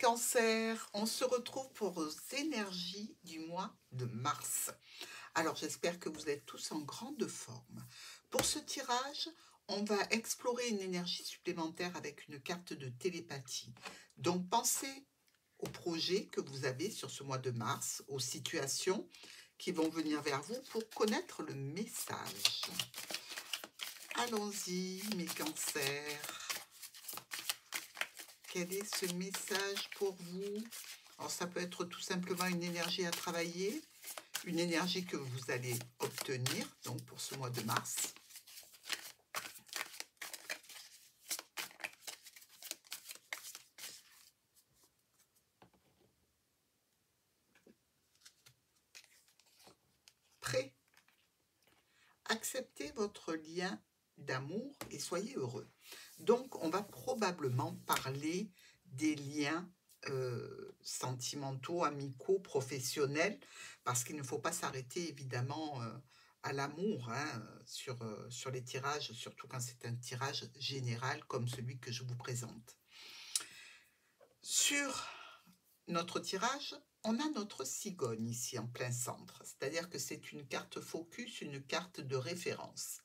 Cancer, on se retrouve pour vos énergies du mois de mars. Alors j'espère que vous êtes tous en grande forme. Pour ce tirage, on va explorer une énergie supplémentaire avec une carte de télépathie. Donc pensez aux projets que vous avez sur ce mois de mars, aux situations qui vont venir vers vous pour connaître le message. Allons-y, mes cancers. Quel est ce message pour vous? Alors ça peut être tout simplement une énergie à travailler, une énergie que vous allez obtenir, donc pour ce mois de mars. Prêt? Acceptez votre lien d'amour et soyez heureux. Donc, on va probablement parler des liens sentimentaux, amicaux, professionnels, parce qu'il ne faut pas s'arrêter évidemment à l'amour sur les tirages, surtout quand c'est un tirage général comme celui que je vous présente. Sur notre tirage, on a notre cigogne ici en plein centre, c'est-à-dire que c'est une carte focus, une carte de référence.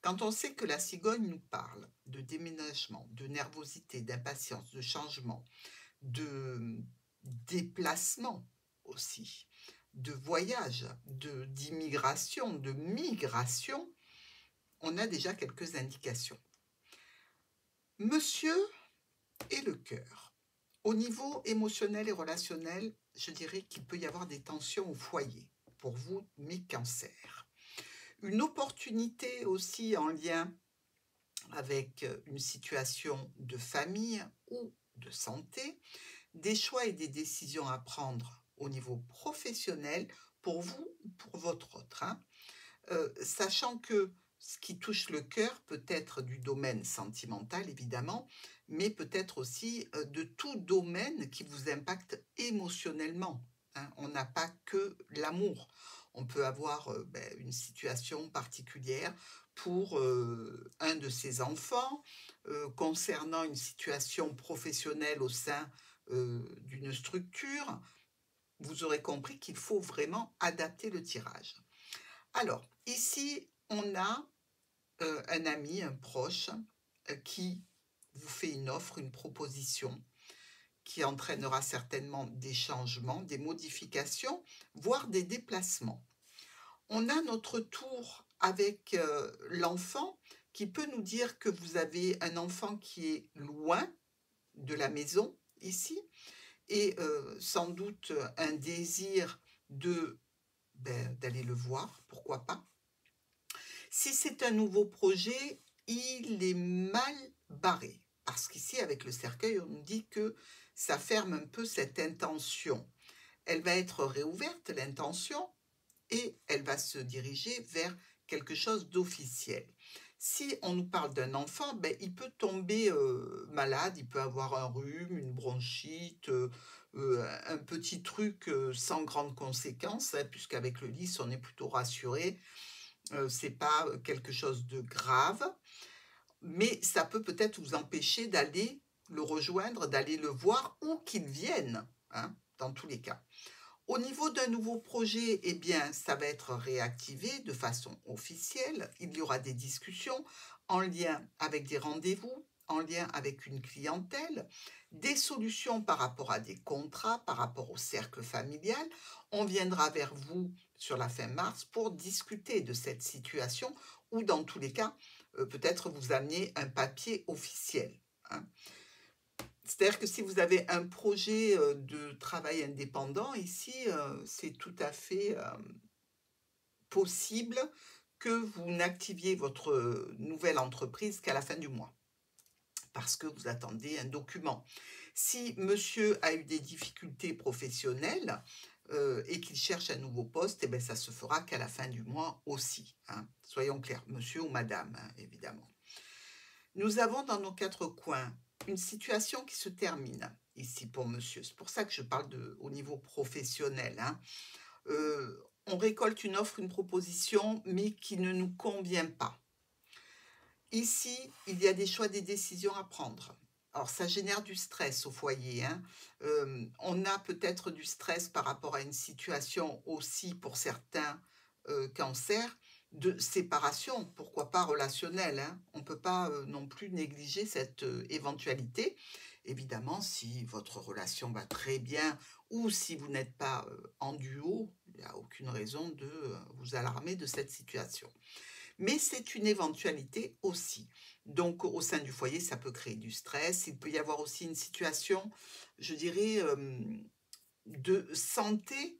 Quand on sait que la cigogne nous parle de déménagement, de nervosité, d'impatience, de changement, de déplacement aussi, de voyage, d'immigration, de migration, on a déjà quelques indications. Monsieur et le cœur. Au niveau émotionnel et relationnel, je dirais qu'il peut y avoir des tensions au foyer pour vous, mes cancers. Une opportunité aussi en lien avec une situation de famille ou de santé, des choix et des décisions à prendre au niveau professionnel pour vous ou pour votre autre. Sachant que ce qui touche le cœur peut être du domaine sentimental, évidemment, mais peut-être aussi de tout domaine qui vous impacte émotionnellement. On n'a pas que l'amour. On peut avoir une situation particulière pour un de ses enfants, concernant une situation professionnelle au sein d'une structure. Vous aurez compris qu'il faut vraiment adapter le tirage. Alors, ici, on a un ami, un proche, qui vous fait une offre, une proposition, qui entraînera certainement des changements, des modifications, voire des déplacements. On a notre tour avec l'enfant qui peut nous dire que vous avez un enfant qui est loin de la maison, ici, et sans doute un désir d'aller le voir, pourquoi pas. Si c'est un nouveau projet, il est mal barré. Parce qu'ici, avec le cercueil, on nous dit que ça ferme un peu cette intention. Elle va être réouverte, l'intention, et elle va se diriger vers quelque chose d'officiel. Si on nous parle d'un enfant, il peut tomber malade, il peut avoir un rhume, une bronchite, un petit truc sans grande conséquence, puisqu'avec le lys, on est plutôt rassuré. C'est pas quelque chose de grave, mais ça peut peut-être vous empêcher d'aller le rejoindre, d'aller le voir ou qu'il vienne, dans tous les cas. Au niveau d'un nouveau projet, eh bien, ça va être réactivé de façon officielle. Il y aura des discussions en lien avec des rendez-vous, en lien avec une clientèle, des solutions par rapport à des contrats, par rapport au cercle familial. On viendra vers vous sur la fin mars pour discuter de cette situation ou dans tous les cas, peut-être vous amener un papier officiel. C'est-à-dire que si vous avez un projet de travail indépendant ici, c'est tout à fait possible que vous n'activiez votre nouvelle entreprise qu'à la fin du mois, parce que vous attendez un document. Si monsieur a eu des difficultés professionnelles et qu'il cherche un nouveau poste, ça se fera qu'à la fin du mois aussi. Soyons clairs, monsieur ou madame, évidemment. Nous avons dans nos quatre coins une situation qui se termine ici pour monsieur. C'est pour ça que je parle au niveau professionnel. On récolte une offre, une proposition, mais qui ne nous convient pas. Ici, il y a des choix, des décisions à prendre. alors ça génère du stress au foyer, hein. On a peut-être du stress par rapport à une situation aussi pour certains, cancers, de séparation, pourquoi pas relationnelle, hein. On ne peut pas, non plus négliger cette, éventualité. Évidemment, si votre relation va très bien ou si vous n'êtes pas, en duo, il n'y a aucune raison de, vous alarmer de cette situation. Mais c'est une éventualité aussi. Donc au sein du foyer, ça peut créer du stress. Il peut y avoir aussi une situation, je dirais, de santé,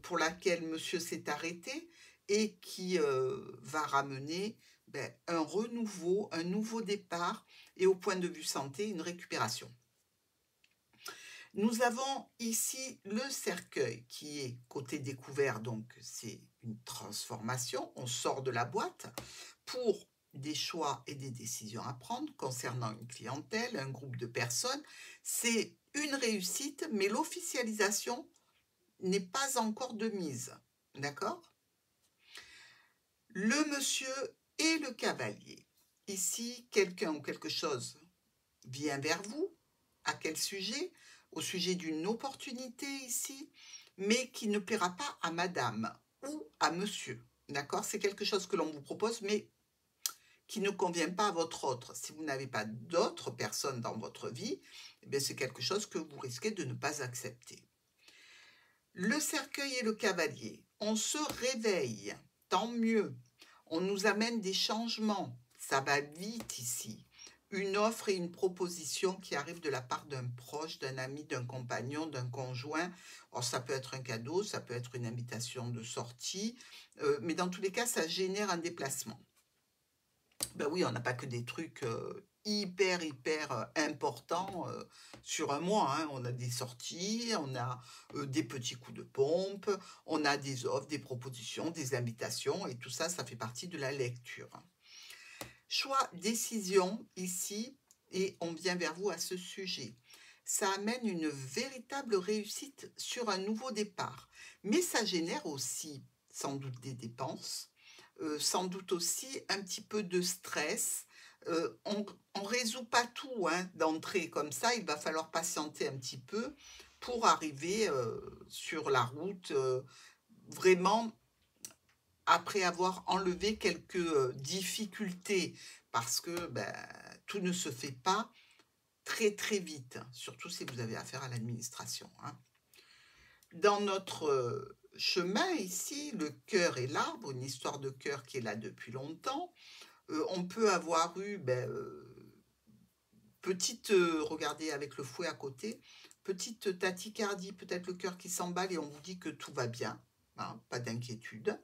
pour laquelle monsieur s'est arrêté et qui, va ramener, un renouveau, un nouveau départ et au point de vue santé, une récupération. Nous avons ici le cercueil qui est côté découvert, donc c'est une transformation, on sort de la boîte pour des choix et des décisions à prendre concernant une clientèle, un groupe de personnes. C'est une réussite, mais l'officialisation n'est pas encore de mise. D'accord? Le monsieur et le cavalier. Ici, quelqu'un ou quelque chose vient vers vous. À quel sujet? Au sujet d'une opportunité ici, mais qui ne plaira pas à madame ou à monsieur. D'accord? C'est quelque chose que l'on vous propose, mais qui ne convient pas à votre autre. Si vous n'avez pas d'autres personnes dans votre vie, eh bien c'est quelque chose que vous risquez de ne pas accepter. Le cercueil et le cavalier, on se réveille, tant mieux. On nous amène des changements, ça va vite ici. Une offre et une proposition qui arrivent de la part d'un proche, d'un ami, d'un compagnon, d'un conjoint. Alors, ça peut être un cadeau, ça peut être une invitation de sortie, mais dans tous les cas, ça génère un déplacement. Ben oui, on n'a pas que des trucs hyper, hyper importants sur un mois, hein. On a des sorties, on a des petits coups de pompe, on a des offres, des propositions, des invitations, et tout ça, ça fait partie de la lecture. Choix, décision, ici, et on vient vers vous à ce sujet. Ça amène une véritable réussite sur un nouveau départ, mais ça génère aussi sans doute des dépenses, sans doute aussi un petit peu de stress. On ne résout pas tout, hein, d'entrée comme ça, il va falloir patienter un petit peu pour arriver sur la route, vraiment après avoir enlevé quelques difficultés, parce que tout ne se fait pas très très vite, hein, surtout si vous avez affaire à l'administration, hein. Dans notre chemin ici, le cœur et l'arbre, une histoire de cœur qui est là depuis longtemps, on peut avoir eu, petite, regardez avec le fouet à côté, petite tachycardie, peut-être le cœur qui s'emballe et on vous dit que tout va bien, hein, pas d'inquiétude.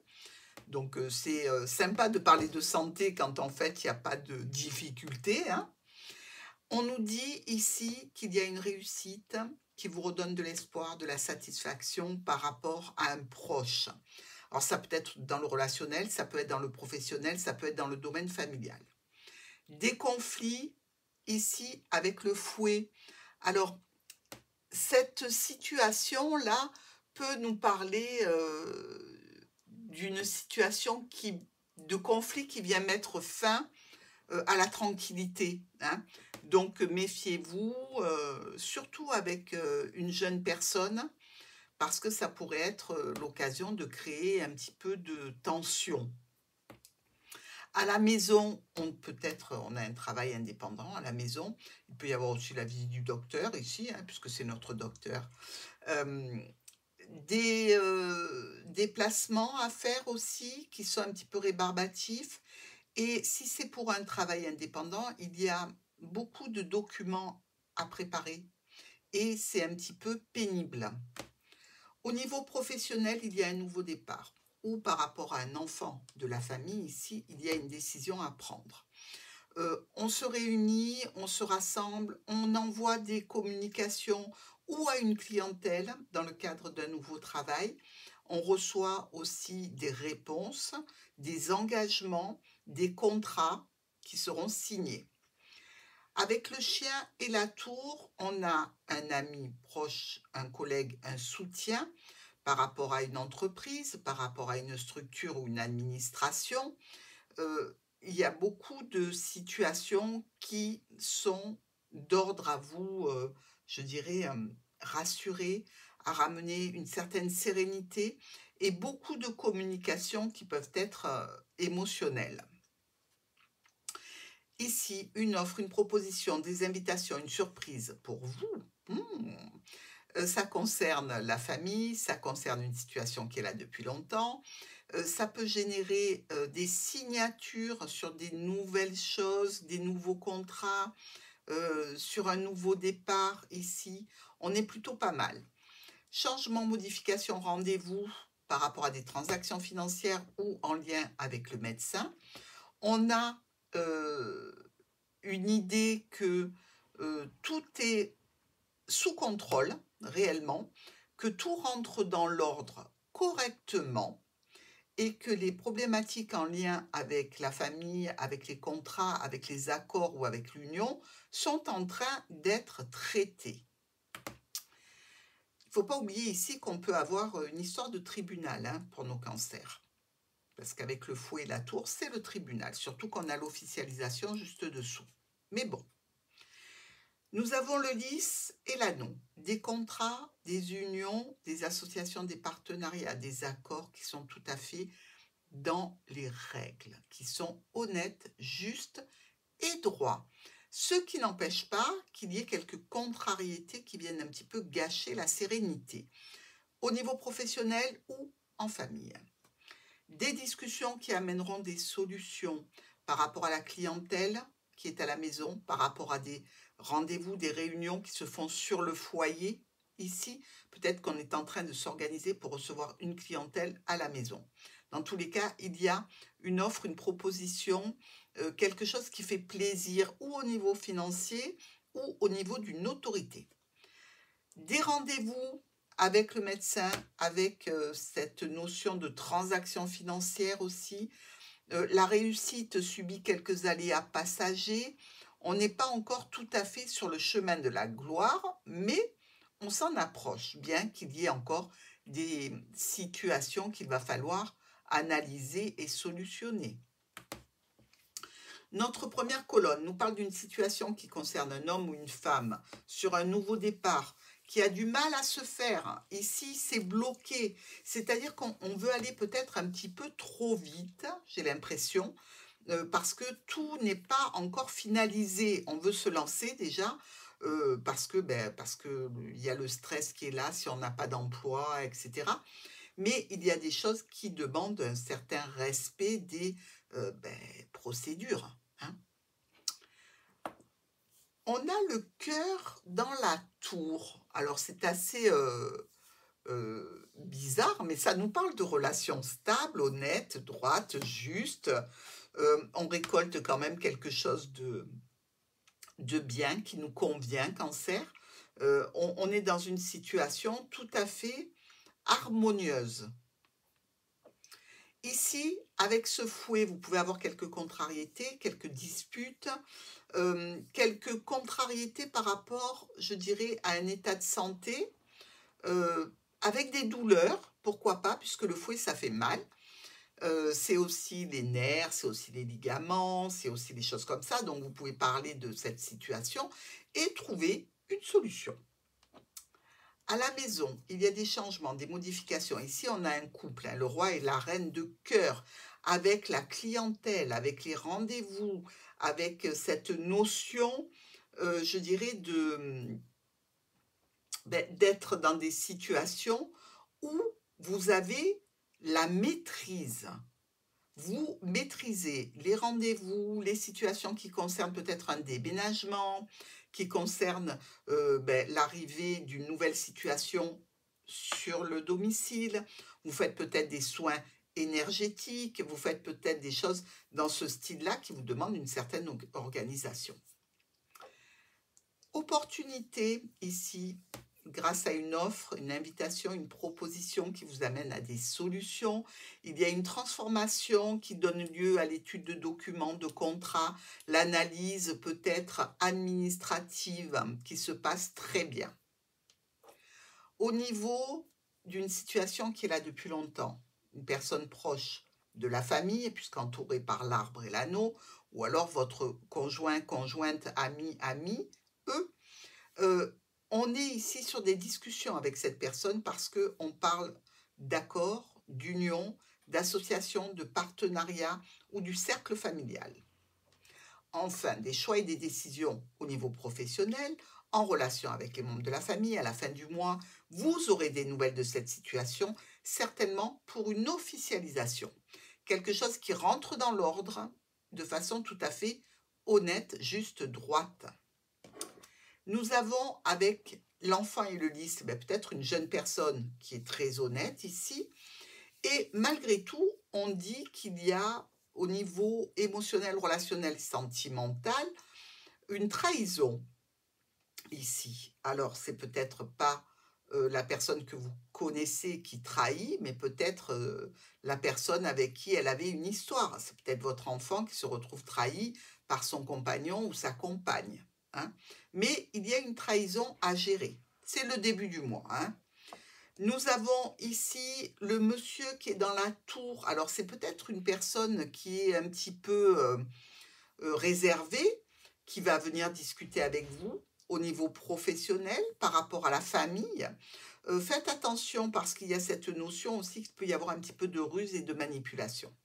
Donc c'est sympa de parler de santé quand en fait il n'y a pas de difficulté, hein. On nous dit ici qu'il y a une réussite qui vous redonne de l'espoir, de la satisfaction par rapport à un proche. Alors ça peut être dans le relationnel, ça peut être dans le professionnel, ça peut être dans le domaine familial. Des conflits ici avec le fouet. Alors cette situation-là peut nous parler d'une situation de conflit qui vient mettre fin à la tranquillité, hein. Donc méfiez-vous, surtout avec une jeune personne, parce que ça pourrait être l'occasion de créer un petit peu de tension. À la maison, on a un travail indépendant à la maison. Il peut y avoir aussi la visite du docteur ici, hein, puisque c'est notre docteur. Des déplacements à faire aussi qui sont un petit peu rébarbatifs. Et si c'est pour un travail indépendant, il y a beaucoup de documents à préparer et c'est un petit peu pénible. Au niveau professionnel, il y a un nouveau départ ou par rapport à un enfant de la famille, ici, il y a une décision à prendre. On se réunit, on se rassemble, on envoie des communications ou à une clientèle dans le cadre d'un nouveau travail. On reçoit aussi des réponses, des engagements, des contrats qui seront signés. Avec le chien et la tour, on a un ami proche, un collègue, un soutien par rapport à une entreprise, par rapport à une structure ou une administration. Il y a beaucoup de situations qui sont d'ordre à vous, je dirais, rassurer, à ramener une certaine sérénité et beaucoup de communications qui peuvent être émotionnelles. Ici, une offre, une proposition, des invitations, une surprise pour vous. Ça concerne la famille, ça concerne une situation qui est là depuis longtemps. Ça peut générer des signatures sur des nouvelles choses, des nouveaux contrats, sur un nouveau départ ici. On est plutôt pas mal. Changement, modification, rendez-vous par rapport à des transactions financières ou en lien avec le médecin. On a une idée que tout est sous contrôle, réellement, que tout rentre dans l'ordre correctement et que les problématiques en lien avec la famille, avec les contrats, avec les accords ou avec l'union sont en train d'être traitées. Il ne faut pas oublier ici qu'on peut avoir une histoire de tribunal pour nos cancers. Parce qu'avec le fou et la tour, c'est le tribunal, surtout qu'on a l'officialisation juste dessous. Mais bon. Nous avons le lys et l'anneau, des contrats, des unions, des associations, des partenariats, des accords qui sont tout à fait dans les règles, qui sont honnêtes, justes et droits. Ce qui n'empêche pas qu'il y ait quelques contrariétés qui viennent un petit peu gâcher la sérénité, au niveau professionnel ou en famille. Des discussions qui amèneront des solutions par rapport à la clientèle qui est à la maison, par rapport à des rendez-vous, des réunions qui se font sur le foyer. Ici, peut-être qu'on est en train de s'organiser pour recevoir une clientèle à la maison. Dans tous les cas, il y a une offre, une proposition, quelque chose qui fait plaisir ou au niveau financier ou au niveau d'une autorité. Des rendez-vous avec le médecin, avec cette notion de transaction financière aussi. La réussite subit quelques aléas passagers. On n'est pas encore tout à fait sur le chemin de la gloire, mais on s'en approche, bien qu'il y ait encore des situations qu'il va falloir analyser et solutionner. Notre première colonne nous parle d'une situation qui concerne un homme ou une femme sur un nouveau départ, qui a du mal à se faire. Ici, c'est bloqué. C'est-à-dire qu'on veut aller peut-être un petit peu trop vite, j'ai l'impression, parce que tout n'est pas encore finalisé. On veut se lancer déjà parce que il y a le stress qui est là si on n'a pas d'emploi, etc. Mais il y a des choses qui demandent un certain respect des procédures. On a le cœur dans la tour. Alors c'est assez bizarre, mais ça nous parle de relations stables, honnêtes, droites, justes. On récolte quand même quelque chose de bien qui nous convient, Cancer. On est dans une situation tout à fait harmonieuse. Ici, avec ce fouet, vous pouvez avoir quelques contrariétés, quelques disputes, quelques contrariétés par rapport, je dirais, à un état de santé, avec des douleurs, pourquoi pas, puisque le fouet, ça fait mal. C'est aussi les nerfs, c'est aussi les ligaments, c'est aussi des choses comme ça. Donc, vous pouvez parler de cette situation et trouver une solution. À la maison, il y a des changements, des modifications. Ici, on a un couple, le roi et la reine de cœur, avec la clientèle, avec les rendez-vous, avec cette notion, je dirais, d'être dans des situations où vous avez la maîtrise. Vous maîtrisez les rendez-vous, les situations qui concernent peut-être un déménagement, qui concernent l'arrivée d'une nouvelle situation sur le domicile. Vous faites peut-être des soins énergétiques, vous faites peut-être des choses dans ce style-là qui vous demandent une certaine organisation. Opportunité ici, grâce à une offre, une invitation, une proposition qui vous amène à des solutions. Il y a une transformation qui donne lieu à l'étude de documents, de contrats, l'analyse peut-être administrative qui se passe très bien. Au niveau d'une situation qui est là depuis longtemps, une personne proche de la famille, puisqu'entourée par l'arbre et l'anneau, ou alors votre conjoint, conjointe, ami, ami, On est ici sur des discussions avec cette personne parce qu'on parle d'accord, d'union, d'association, de partenariat ou du cercle familial. Enfin, des choix et des décisions au niveau professionnel, en relation avec les membres de la famille, à la fin du mois, vous aurez des nouvelles de cette situation, certainement pour une officialisation. Quelque chose qui rentre dans l'ordre de façon tout à fait honnête, juste, droite. Nous avons avec l'enfant et le lys, peut-être une jeune personne qui est très honnête ici, et malgré tout, on dit qu'il y a au niveau émotionnel, relationnel, sentimental, une trahison ici. Alors, c'est peut-être pas la personne que vous connaissez qui trahit, mais peut-être la personne avec qui elle avait une histoire. C'est peut-être votre enfant qui se retrouve trahi par son compagnon ou sa compagne. Hein. Mais il y a une trahison à gérer. C'est le début du mois. Hein. Nous avons ici le monsieur qui est dans la tour. Alors, c'est peut-être une personne qui est un petit peu réservée, qui va venir discuter avec vous au niveau professionnel par rapport à la famille. Faites attention parce qu'il y a cette notion aussi qu'il peut y avoir un petit peu de ruse et de manipulation.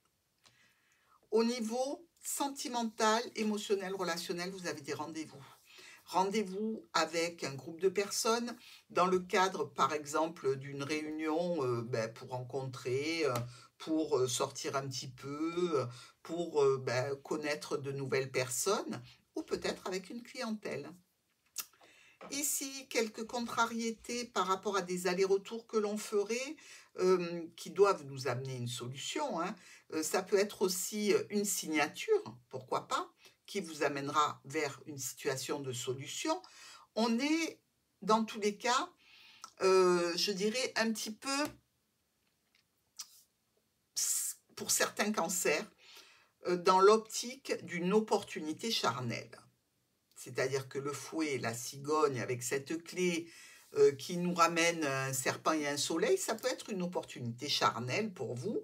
Au niveau sentimental, émotionnel, relationnel, vous avez des rendez-vous. Rendez-vous avec un groupe de personnes dans le cadre, par exemple, d'une réunion pour rencontrer, pour sortir un petit peu, pour connaître de nouvelles personnes, ou peut-être avec une clientèle. Ici, quelques contrariétés par rapport à des allers-retours que l'on ferait, qui doivent nous amener une solution. Hein. Ça peut être aussi une signature, pourquoi pas, qui vous amènera vers une situation de solution. On est, dans tous les cas, je dirais un petit peu, pour certains cancers, dans l'optique d'une opportunité charnelle. C'est-à-dire que le fouet, la cigogne, avec cette clé qui nous ramène un serpent et un soleil, ça peut être une opportunité charnelle pour vous,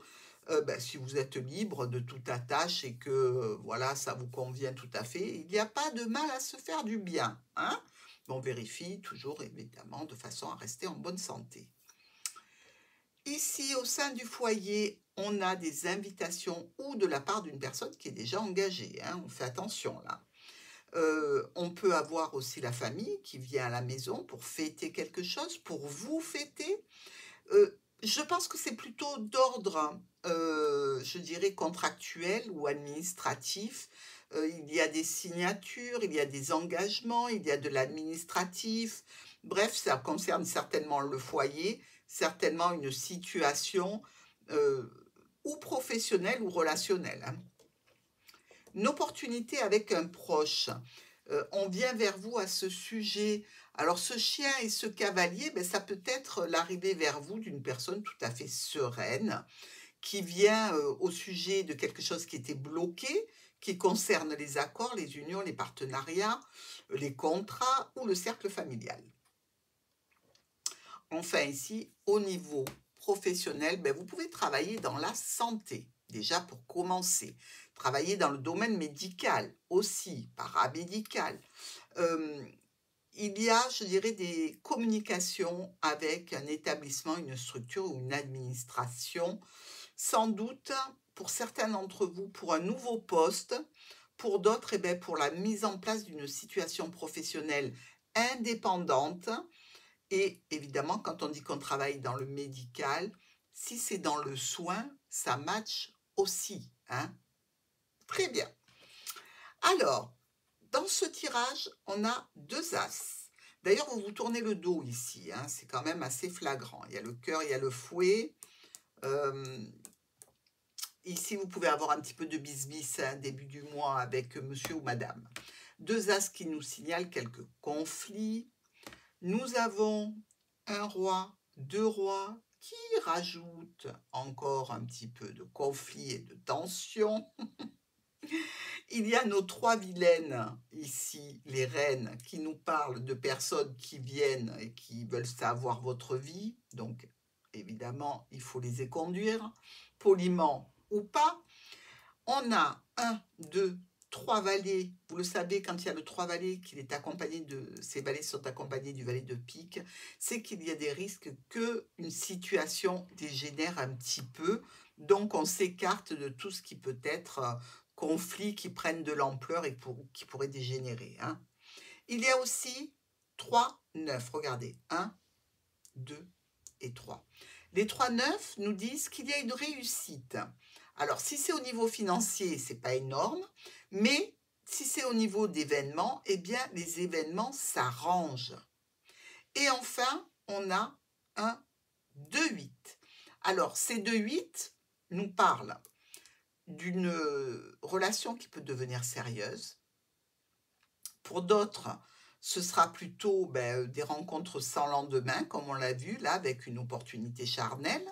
si vous êtes libre de toute attache et que voilà, ça vous convient tout à fait. Il n'y a pas de mal à se faire du bien. Hein. On vérifie toujours, évidemment, de façon à rester en bonne santé. Ici, au sein du foyer, on a des invitations ou de la part d'une personne qui est déjà engagée. Hein. On fait attention là. On peut avoir aussi la famille qui vient à la maison pour fêter quelque chose, pour vous fêter. Je pense que c'est plutôt d'ordre, je dirais, contractuel ou administratif. Il y a des signatures, il y a des engagements, il y a de l'administratif. Bref, ça concerne certainement le foyer, certainement une situation ou professionnelle ou relationnelle. Hein. Une opportunité avec un proche. On vient vers vous à ce sujet. Alors ce chien et ce cavalier, ça peut être l'arrivée vers vous d'une personne tout à fait sereine, qui vient au sujet de quelque chose qui était bloqué, qui concerne les accords, les unions, les partenariats, les contrats ou le cercle familial. Enfin ici, au niveau professionnel, vous pouvez travailler dans la santé, déjà pour commencer. Travailler dans le domaine médical aussi, paramédical. Il y a, je dirais, des communications avec un établissement, une structure ou une administration. Sans doute, pour certains d'entre vous, pour un nouveau poste. Pour d'autres, pour la mise en place d'une situation professionnelle indépendante. Et évidemment, quand on dit qu'on travaille dans le médical, si c'est dans le soin, ça match aussi. Hein. Très bien. Alors, dans ce tirage, on a 2 as. D'ailleurs, vous vous tournez le dos ici. Hein, c'est quand même assez flagrant. Il y a le cœur, il y a le fouet. Ici, vous pouvez avoir un petit peu de bis-bis début du mois avec monsieur ou madame. 2 as qui nous signalent quelques conflits. Nous avons un roi, 2 rois qui rajoutent encore un petit peu de conflit et de tension. Il y a nos 3 vilaines ici, les reines, qui nous parlent de personnes qui viennent et qui veulent savoir votre vie. Donc, évidemment, il faut les éconduire, poliment ou pas. On a 1, 2, 3 valets, vous le savez, quand il y a le 3 valets, qu'il est accompagné de, ces valets sont accompagnés du valet de pique, c'est qu'il y a des risques qu'une situation dégénère un petit peu. Donc, on s'écarte de tout ce qui peut être conflit qui prennent de l'ampleur et qui pourrait dégénérer. Hein. Il y a aussi 3, 9. Regardez, 1, 2 et 3. Les 3 9 nous disent qu'il y a une réussite. Alors, si c'est au niveau financier, ce n'est pas énorme, mais si c'est au niveau d'événements, eh bien, les événements s'arrangent. Et enfin, on a un 2, 8. Alors, ces 2, 8 nous parlent d'une relation qui peut devenir sérieuse. Pour d'autres, ce sera plutôt des rencontres sans lendemain, comme on l'a vu là, avec une opportunité charnelle.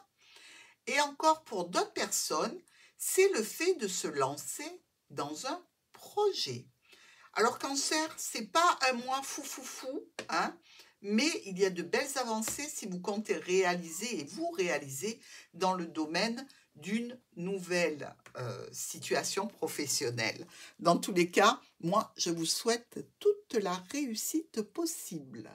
Et encore pour d'autres personnes, c'est le fait de se lancer dans un projet. Alors Cancer, c'est pas un mois fou, hein, mais il y a de belles avancées si vous comptez réaliser et vous réaliser dans le domaine d'une nouvelle situation professionnelle. Dans tous les cas, moi, je vous souhaite toute la réussite possible.